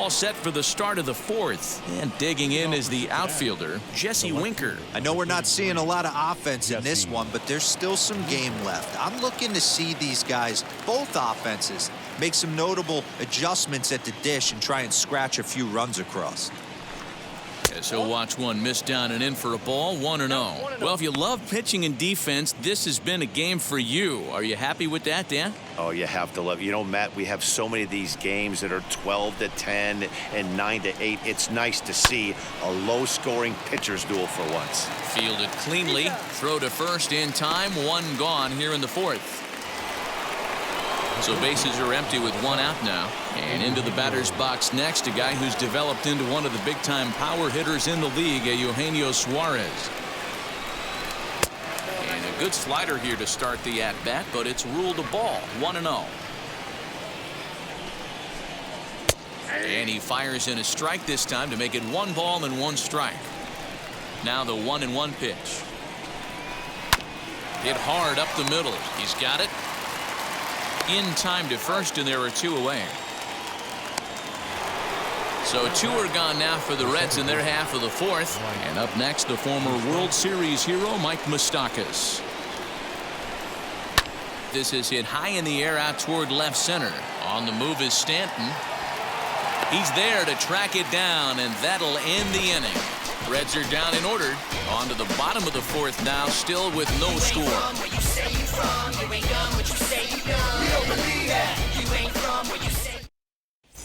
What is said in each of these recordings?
all set for the start of the fourth. And digging in is the outfielder, Jesse Winker. I know we're not seeing a lot of offense in this one, but there's still some game left. I'm looking to see these guys, both offenses, make some notable adjustments at the dish and try and scratch a few runs across. As he'll watch one miss down and in for a ball, 1-0. Well, if you love pitching and defense, this has been a game for you. Are you happy with that, Dan? Oh, you have to love it. You know, Matt, we have so many of these games that are 12-10 and 9-8. It's nice to see a low-scoring pitcher's duel for once. Fielded cleanly. Throw to first in time. One gone here in the fourth. So bases are empty with one out now. And into the batter's box next, a guy who's developed into one of the big-time power hitters in the league, Eugenio Suarez. And a good slider here to start the at-bat, but it's ruled a ball, 1-0. And he fires in a strike this time to make it 1 ball and 1 strike. Now the 1-1 pitch. Hit hard up the middle. He's got it. In time to first, and there are 2 away. So 2 are gone now for the Reds in their half of the fourth. And up next, the former World Series hero, Mike Moustakas. This is hit high in the air out toward left center. On the move is Stanton. He's there to track it down, and that'll end the inning. Reds are down and ordered. On to the bottom of the fourth now, still with no score.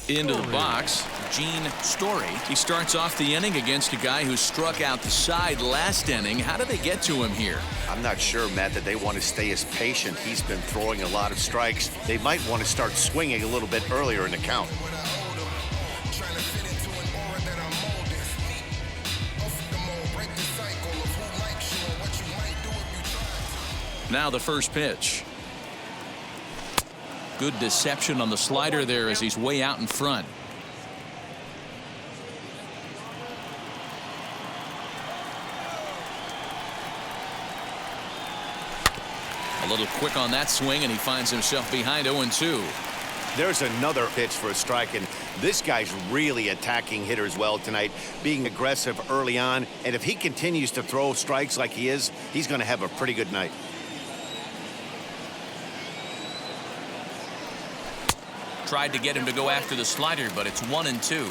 Into the box, Gene Story. He starts off the inning against a guy who struck out the side last inning. How did they get to him here? I'm not sure, Matt, that they want to stay as patient. He's been throwing a lot of strikes. They might want to start swinging a little bit earlier in the count. Now the first pitch. Good deception on the slider there as he's way out in front. A little quick on that swing, and he finds himself behind 0-2. There's another pitch for a strike, and this guy's really attacking hitters well tonight, being aggressive early on. And if he continues to throw strikes like he is, he's going to have a pretty good night. Tried to get him to go after the slider, but it's 1-2.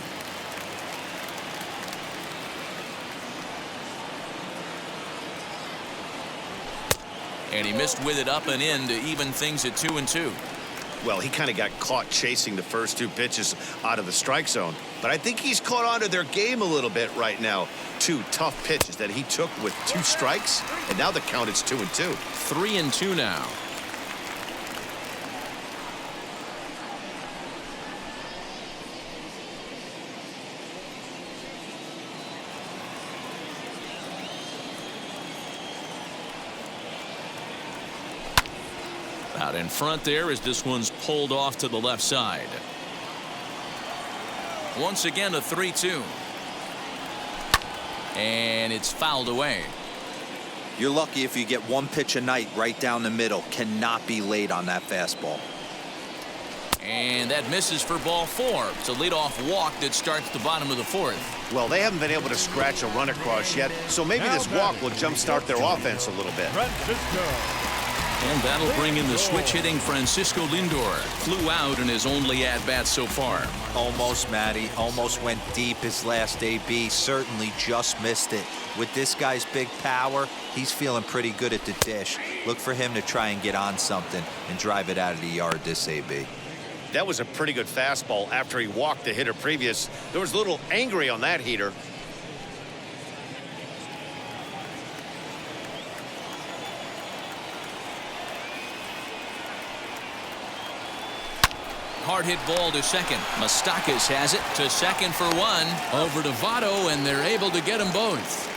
And he missed with it up and in to even things at 2-2. Well, he kind of got caught chasing the first 2 pitches out of the strike zone. But I think he's caught on to their game a little bit right now. 2 tough pitches that he took with 2 strikes, and now the count is 2-2. 3-2 now. Out in front there as this one's pulled off to the left side. Once again a 3-2. And it's fouled away. You're lucky if you get 1 pitch a night right down the middle. Cannot be late on that fastball. And that misses for ball 4. It's a leadoff walk that starts the bottom of the fourth. Well, they haven't been able to scratch a run across yet, so maybe this walk will jumpstart their offense a little bit. And that'll bring in the switch-hitting Francisco Lindor. Flew out in his only at-bat so far. Almost, Matty. Almost went deep his last AB. Certainly just missed it. With this guy's big power, he's feeling pretty good at the dish. Look for him to try and get on something and drive it out of the yard this AB. That was a pretty good fastball after he walked the hitter previous. There was a little angry on that heater. Hard hit ball to second. Moustakas has it to second for 1. Over to Votto, and they're able to get them both.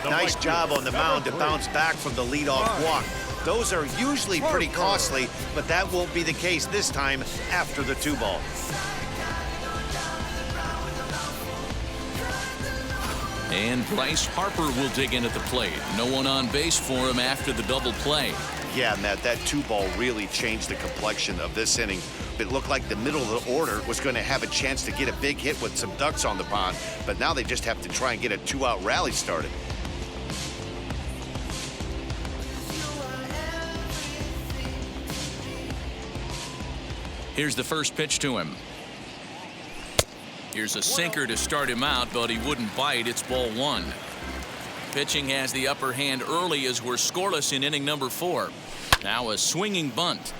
Nice job on the mound to bounce back from the leadoff walk. Those are usually pretty costly, but that won't be the case this time after the 2-ball. And Bryce Harper will dig in at the plate. No one on base for him after the double play. Yeah, Matt, that 2-ball really changed the complexion of this inning. It looked like the middle of the order was going to have a chance to get a big hit with some ducks on the pond, but now they just have to try and get a 2-out rally started. Here's the first pitch to him. Here's a sinker to start him out, but he wouldn't bite. It's ball 1. Pitching has the upper hand early as we're scoreless in inning number 4. Now a swinging bunt.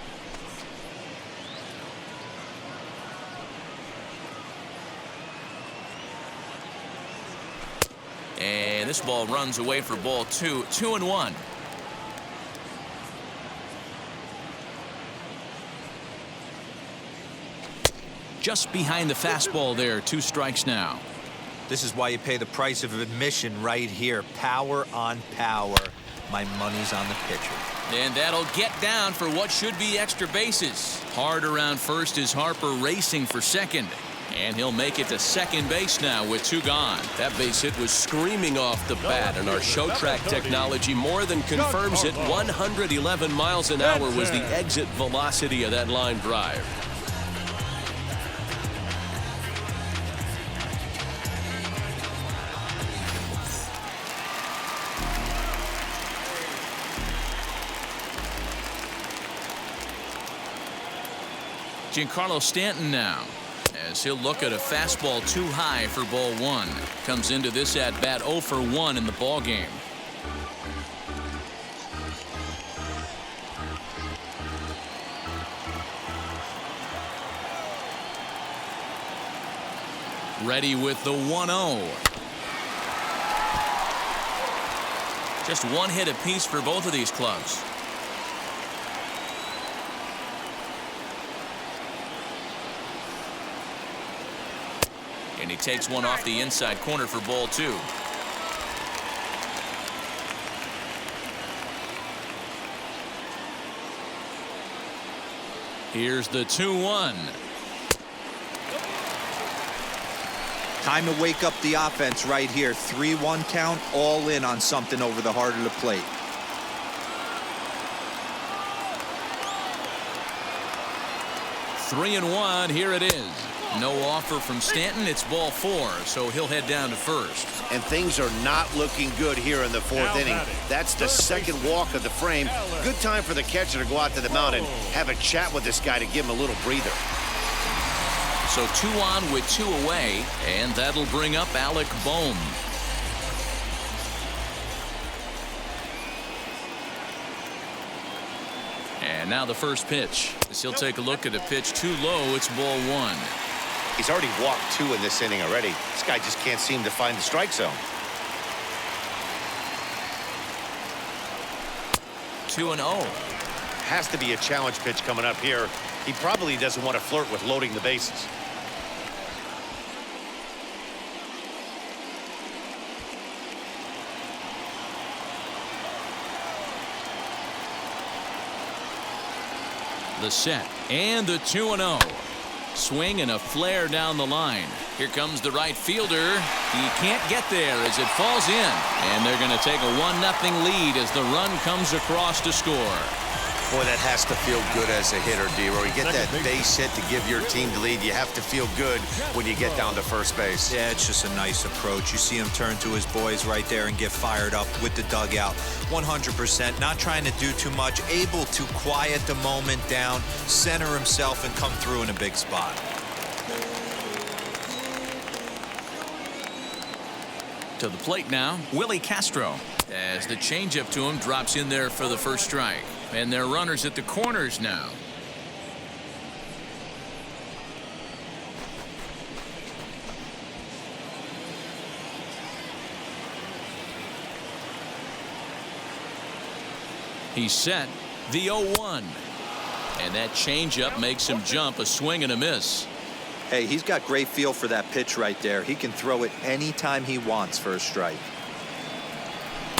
And this ball runs away for ball 2. 2-1. Just behind the fastball there. 2 strikes now. This is why you pay the price of admission right here. Power on power. My money's on the pitcher. And that'll get down for what should be extra bases. Hard around first is Harper racing for second. And he'll make it to second base now with 2 gone. That base hit was screaming off the bat, and our show track technology more than confirms it. 111 miles an hour was the exit velocity of that line drive. Giancarlo Stanton now, as he'll look at a fastball too high for ball 1. Comes into this at bat 0 for 1 in the ball game. Ready with the 1-0. Just 1 hit apiece for both of these clubs. And he takes one off the inside corner for ball 2. Here's the 2-1. Time to wake up the offense right here. 3-1 count, all in on something over the heart of the plate. Three and 1. Here it is. No offer from Stanton. It's ball 4, so he'll head down to first. And things are not looking good here in the 4th inning. That's the second walk of the frame. Good time for the catcher to go out to the mound and have a chat with this guy to give him a little breather. So 2 on with 2 away, and that'll bring up Alec Bohm. And now the first pitch. As he'll take a look at a pitch too low. It's ball 1. He's already walked 2 in this inning already. This guy just can't seem to find the strike zone. 2-0. Has to be a challenge pitch coming up here. He probably doesn't want to flirt with loading the bases. The set and the 2-0. Swing and a flare down the line. Here comes the right fielder. He can't get there as it falls in. And they're going to take a 1-0 lead as the run comes across to score. Boy, that has to feel good as a hitter, D-Roy. You get that base hit to give your team the lead. You have to feel good when you get down to first base. Yeah, it's just a nice approach. You see him turn to his boys right there and get fired up with the dugout. 100%, not trying to do too much, able to quiet the moment down, center himself, and come through in a big spot. To the plate now, Willie Castro, as the changeup to him drops in there for the first strike. And they're runners at the corners now. He's set. The 0-1. And that changeup makes him jump. A swing and a miss. Hey, he's got great feel for that pitch right there. He can throw it anytime he wants for a strike.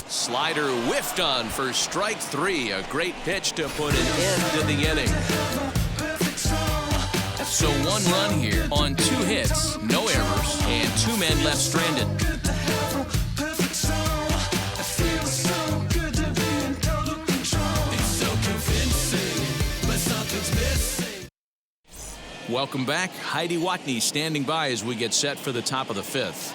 Slider whiffed on for strike 3. A great pitch to put an end to the inning. So 1 run here on 2 hits, no errors, and 2 men left stranded. Welcome back. Heidi Watney standing by as we get set for the top of the fifth.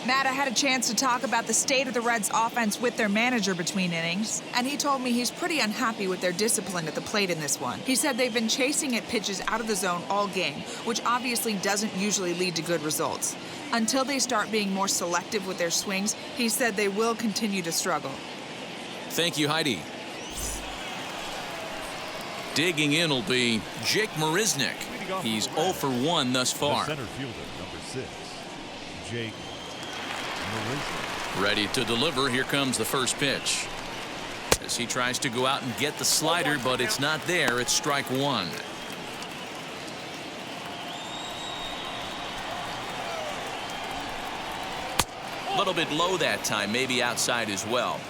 Matt, I had a chance to talk about the state of the Reds' offense with their manager between innings, and he told me he's pretty unhappy with their discipline at the plate in this one. He said they've been chasing at pitches out of the zone all game, which obviously doesn't usually lead to good results. Until they start being more selective with their swings, he said they will continue to struggle. Thank you, Heidi. Digging in will be Jake Marisnick. He's 0 for 1 thus far. The center fielder, number 6, Jake Marisnick. Ready to deliver. Here comes the first pitch. As he tries to go out and get the slider, but it's not there. It's strike one. A little bit low that time, maybe outside as well.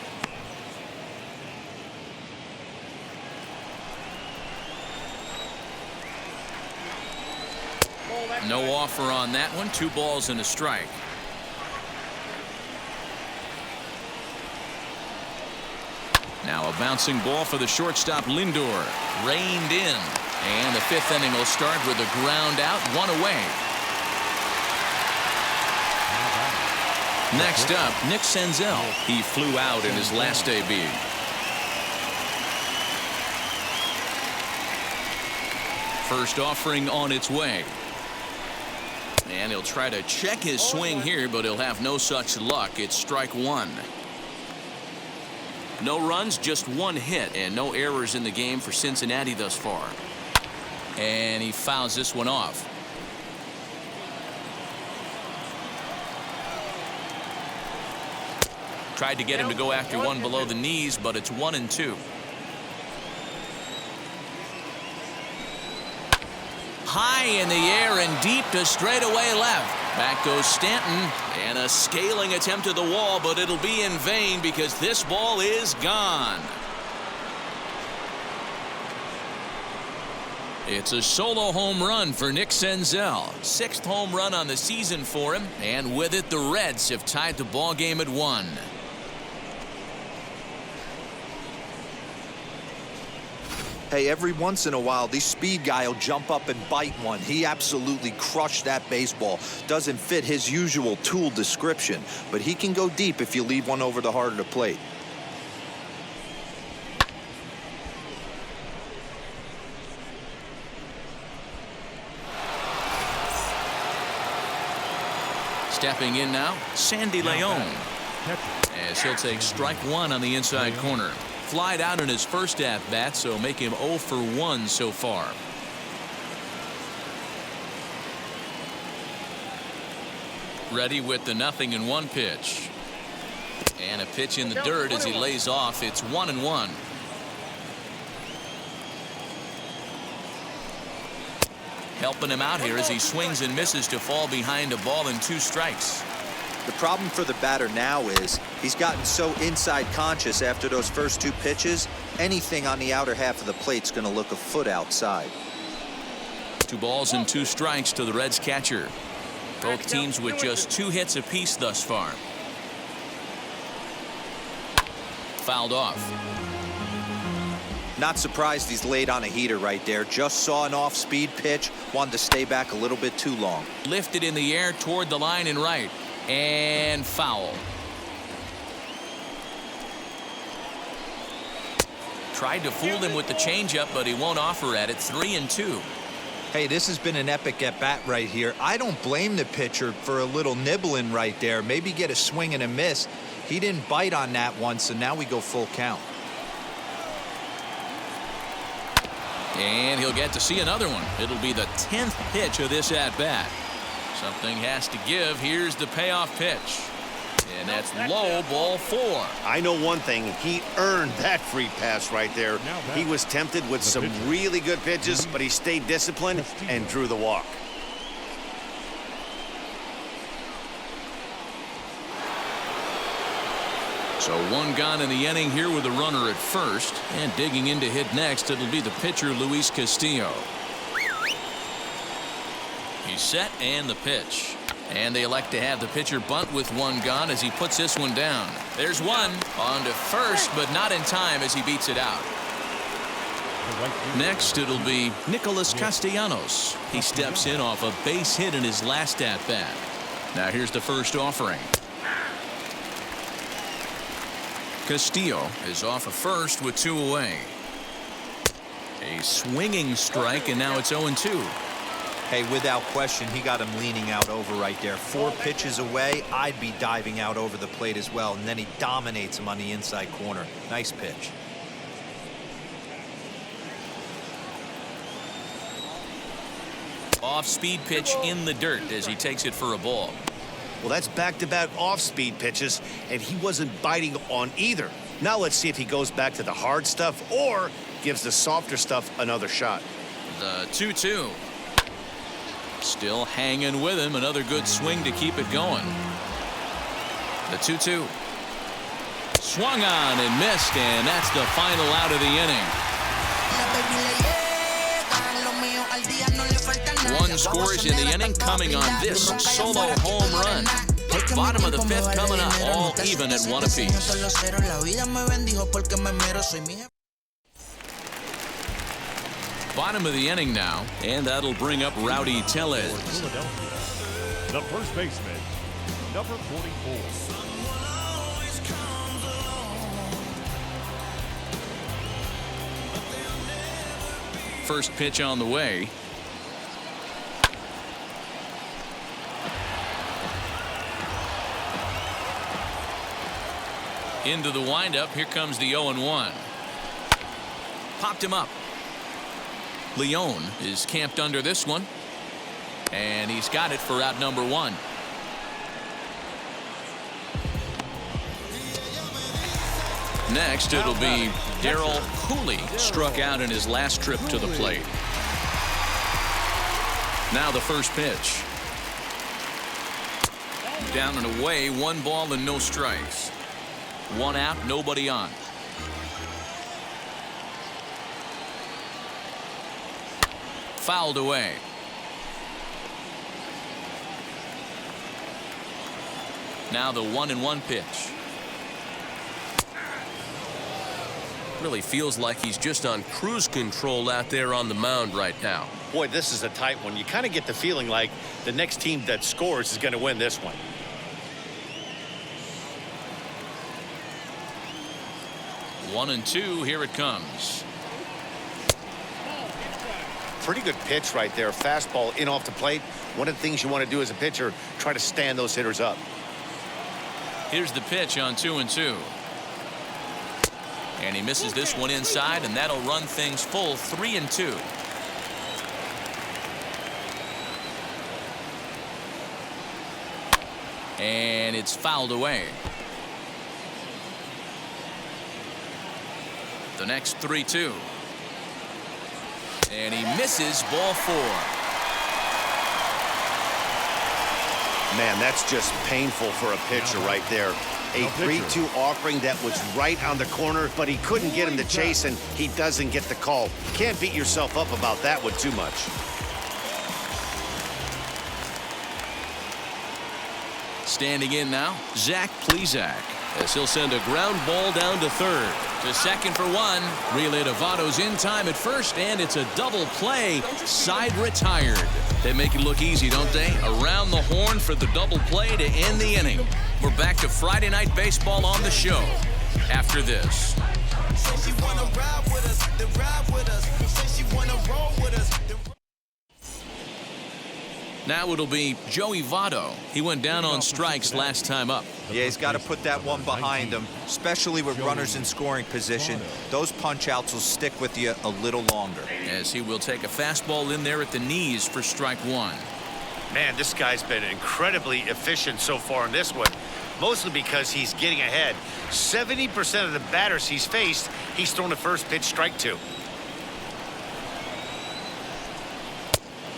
No offer on that one. 2 balls and a strike. Now a bouncing ball for the shortstop Lindor. Reined in. And the 5th inning will start with a ground out, 1 away. Next up, Nick Senzel. He flew out in his last AB. First offering on its way. And he'll try to check his swing here, but he'll have no such luck. It's strike one. No runs, just 1 hit, and no errors in the game for Cincinnati thus far. And he fouls this one off. Tried to get him to go after one below the knees, but it's 1-2. High in the air and deep to straightaway left. Back goes Stanton, and a scaling attempt to the wall, but it'll be in vain because this ball is gone. It's a solo home run for Nick Senzel. 6th home run on the season for him, and with it the Reds have tied the ball game at 1. Hey, every once in a while, this speed guy will jump up and bite one. He absolutely crushed that baseball. Doesn't fit his usual tool description, but he can go deep if you leave one over the heart of the plate. Stepping in now, Sandy Leon. As he'll take strike one on the inside corner. Flied out in his first at-bat, so make him 0 for 1 so far. Ready with the 0-1 pitch. And a pitch in the dirt as he lays off. It's 1-1. Helping him out here as he swings and misses to fall behind a ball and 2 strikes. The problem for the batter now is he's gotten so inside conscious after those first 2 pitches, anything on the outer half of the plate's going to look a foot outside. 2 balls and 2 strikes to the Reds catcher. Both teams with just 2 hits apiece thus far. Fouled off. Not surprised he's laid on a heater right there. Just saw an off-speed pitch, wanted to stay back a little bit too long. Lifted in the air toward the line and right. And foul. Tried to fool him with the changeup, but he won't offer at it. 3-2. Hey, this has been an epic at-bat right here. I don't blame the pitcher for a little nibbling right there. Maybe get a swing and a miss. He didn't bite on that one, so now we go full count. And he'll get to see another one. It'll be the 10th pitch of this at-bat. Something has to give. Here's the payoff pitch. And that's low, ball 4. I know one thing. He earned that free pass right there. He was tempted with some really good pitches, but he stayed disciplined and drew the walk. So 1 gone in the inning here with a runner at first. And digging in to hit next, it'll be the pitcher, Luis Castillo. He's set and the pitch. And they elect to have the pitcher bunt with 1 gone as he puts this one down. There's one on to first, but not in time as he beats it out. Next, it'll be Nicholas Castellanos. He steps in off a base hit in his last at-bat. Now here's the first offering. Castillo is off of first with 2 away. A swinging strike, and now it's 0-2. Hey, without question, he got him leaning out over right there. 4 pitches away, I'd be diving out over the plate as well, and then he dominates him on the inside corner. Nice pitch. Off-speed pitch in the dirt as he takes it for a ball. Well, that's back-to-back off-speed pitches, and he wasn't biting on either. Now let's see if he goes back to the hard stuff or gives the softer stuff another shot. The 2-2. Still hanging with him. Another good swing to keep it going. The 2-2. Swung on and missed, and that's the final out of the inning. 1 scores in the inning, coming on this solo home run. Bottom of the 5th coming up, all even at 1 apiece. Bottom of the inning now, and that'll bring up Rowdy Tellez. The first baseman, number 44. First pitch on the way. Into the windup. Here comes the 0-1. Popped him up. Leon is camped under this one, and he's got it for out number 1. Next, it'll be Darryl Cooley, struck out in his last trip to the plate. Now the first pitch. Down and away, 1 ball and no strikes. 1 out, nobody on. Fouled away. Now the 1-1 pitch. Really feels like he's just on cruise control out there on the mound right now. Boy, this is a tight one. You kind of get the feeling like the next team that scores is going to win this one. One and 2, here it comes. Pretty good pitch right there. Fastball in off the plate. One of the things you want to do as a pitcher, try to stand those hitters up. Here's the pitch on 2-2. And he misses this one inside, and that'll run things full 3-2. And it's fouled away. The next 3-2. And he misses, ball 4. Man, that's just painful for a pitcher right there. A 3-2 offering that was right on the corner, but he couldn't get him to chase, and he doesn't get the call. Can't beat yourself up about that one too much. Standing in now, Zach Plesac, as he'll send a ground ball down to third. To second for 1. Relay to Votto's in time at first, and it's a double play. Side retired. They make it look easy, don't they? Around the horn for the double play to end the inning. We're back to Friday Night Baseball on the show after this. Now it'll be Joey Votto. He went down on strikes last time up. Yeah, he's got to put that one behind him, especially with runners in scoring position. Those punch-outs will stick with you a little longer. As he will take a fastball in there at the knees for strike 1. Man, this guy's been incredibly efficient so far in this one, mostly because he's getting ahead. 70% of the batters he's faced, he's thrown the first pitch, strike 2.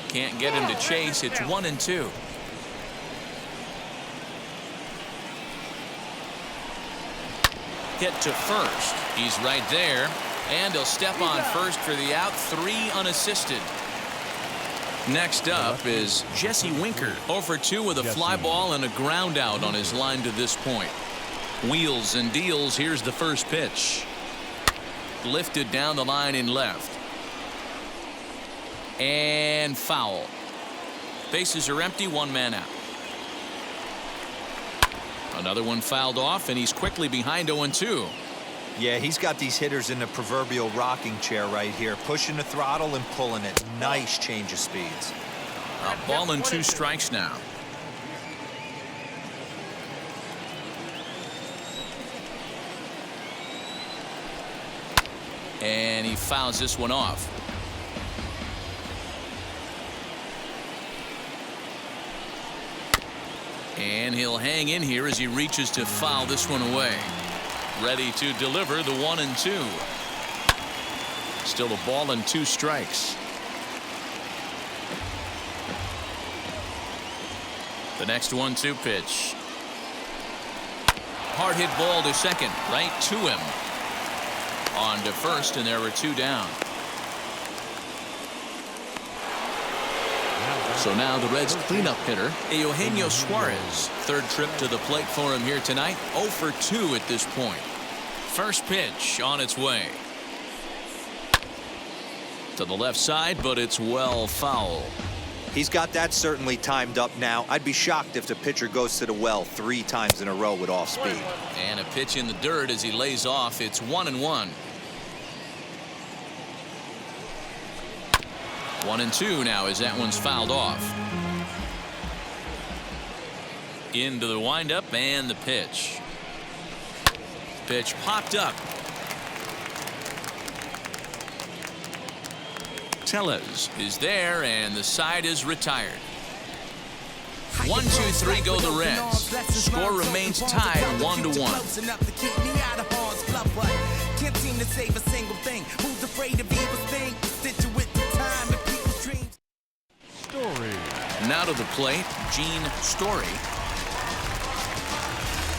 Can't get him to chase. It's 1-2. Hit to first. He's right there, and he'll step on first for the out. 3 unassisted. Next up is Jesse Winker, 0 for 2 with a fly ball and a ground out on his line to this point. Wheels and deals. Here's the first pitch. Lifted down the line in left. And foul. Bases are empty, one man out. Another one fouled off, and he's quickly behind 0-2. Yeah, he's got these hitters in the proverbial rocking chair right here, pushing the throttle and pulling it. Nice change of speeds. A ball and 2 strikes now. And he fouls this one off. And he'll hang in here as he reaches to foul this one away. Ready to deliver the 1-2. Still a ball and 2 strikes. The next 1-2 pitch. Hard hit ball to second, right to him. On to first, and there were 2 down. So now the Reds cleanup hitter, Eugenio Suarez. Third trip to the plate for him here tonight. 0 for 2 at this point. First pitch on its way. To the left side, but it's well foul. He's got that certainly timed up now. I'd be shocked if the pitcher goes to the well 3 times in a row with off speed. And a pitch in the dirt as he lays off. It's 1-1. 1-2 now as that one's fouled off. Into the windup and the pitch. Pitch popped up. Tellez is there, and the side is retired. 1-2-3 go the Reds. Score remains tied 1-1. Can't seem to save a single thing. Who's afraid of evil thing? Situate the time and people's dreams. Story. Now to the plate, Gene Story.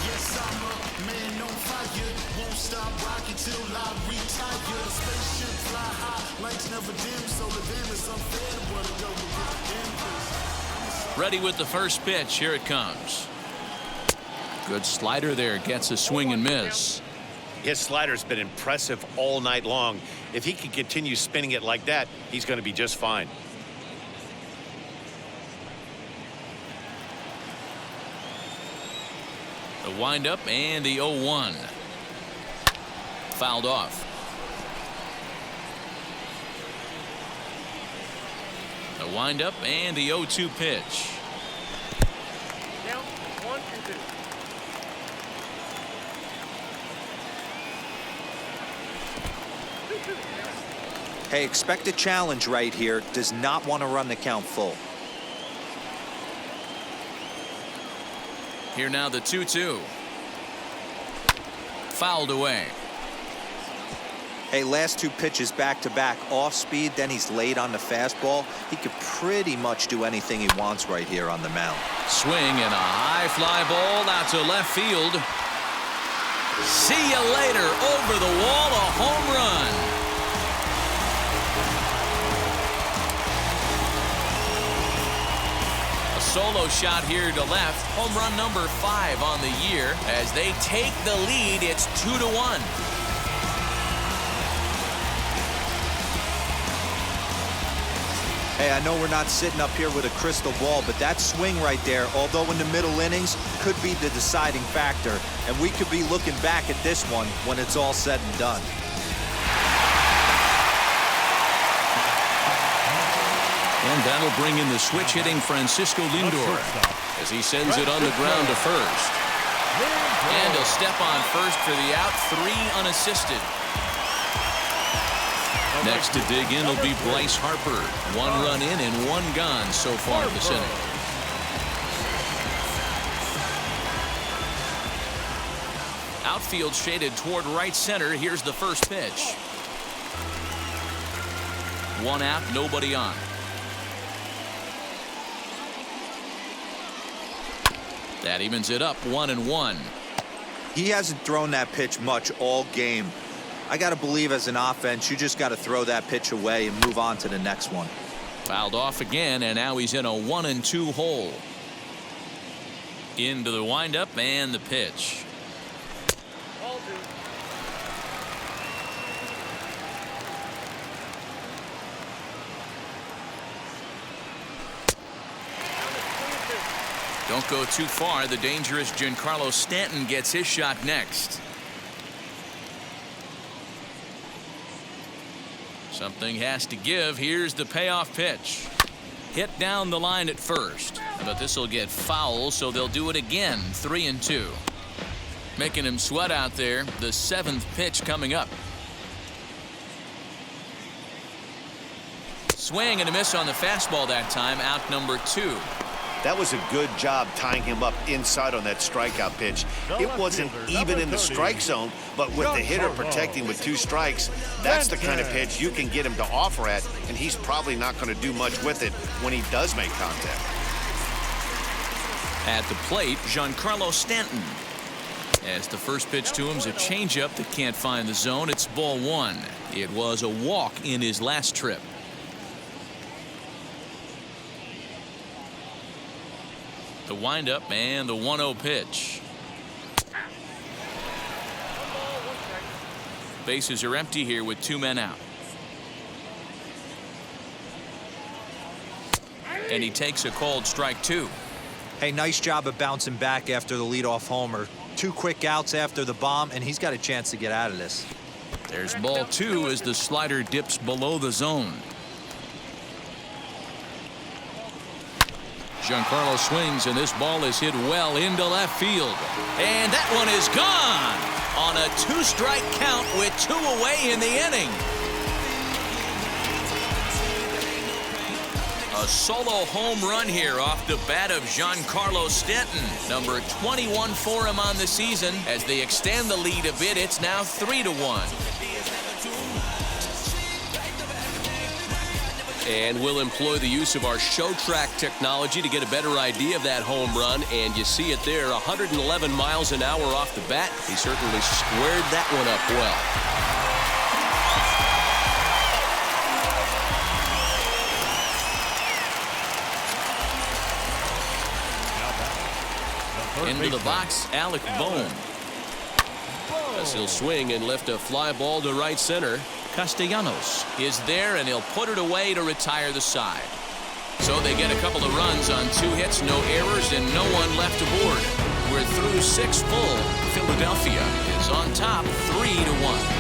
Yes, I'm a man on fire. Won't stop rocking till I retire. The spaceship fly high, lights never dim, so the dim is unfair. What a go with Ready with the first pitch. Here it comes. Good slider there. Gets a swing and miss. His slider's been impressive all night long. If he can continue spinning it like that, he's going to be just fine. The windup and the 0-1. Fouled off. The windup and the 0-2 pitch. Now, 1-2. Hey, expect a challenge right here. Does not want to run the count full. Here now the 2-2. Fouled away. Hey, last 2 pitches back-to-back off speed, then he's late on the fastball. He could pretty much do anything he wants right here on the mound. Swing and a high fly ball out to left field. See you later. Over the wall, a home run. A solo shot here to left. Home run number 5 on the year. As they take the lead, it's 2-1. Hey, I know we're not sitting up here with a crystal ball, but that swing right there, although in the middle innings, could be the deciding factor. And we could be looking back at this one when it's all said and done. And that'll bring in the switch-hitting Francisco Lindor as he sends it on the ground to first. And he'll step on first for the out, 3 unassisted. Next to dig in will be Bryce Harper. 1 run in and 1 gone so far this inning. Outfield shaded toward right center. Here's the first pitch. 1 out, nobody on. That evens it up 1-1. He hasn't thrown that pitch much all game. I got to believe as an offense, you just got to throw that pitch away and move on to the next one. Fouled off again, and now he's in a 1-2 hole. Into the windup and the pitch. Don't go too far. The dangerous Giancarlo Stanton gets his shot next. Something has to give. Here's the payoff pitch. Hit down the line at first. But this will get foul, so they'll do it again. 3-2. Making him sweat out there. The 7th pitch coming up. Swing and a miss on the fastball that time. Out number 2. That was a good job tying him up inside on that strikeout pitch. It wasn't even in the strike zone, but with the hitter protecting with 2 strikes, that's the kind of pitch you can get him to offer at, and he's probably not going to do much with it when he does make contact. At the plate, Giancarlo Stanton. As the first pitch to him is a changeup that can't find the zone. It's ball 1. It was a walk in his last trip. The windup and the 1-0 pitch. Bases are empty here with 2 men out. And he takes a called strike 2. Hey, nice job of bouncing back after the leadoff homer. 2 quick outs after the bomb, and he's got a chance to get out of this. There's ball 2 as the slider dips below the zone. Giancarlo swings, and this ball is hit well into left field. And that one is gone on a 2-strike count with 2 away in the inning. A solo home run here off the bat of Giancarlo Stanton. Number 21 for him on the season. As they extend the lead a bit, it's now 3-1. And we'll employ the use of our show track technology to get a better idea of that home run. And you see it there, 111 miles an hour off the bat. He certainly squared that one up well. Into the box, Alec Bohm. As he'll swing and lift a fly ball to right center. Castellanos is there, and he'll put it away to retire the side. So they get a couple of runs on 2 hits, no errors, and no one left aboard. We're through 6 full. Philadelphia is on top 3-1.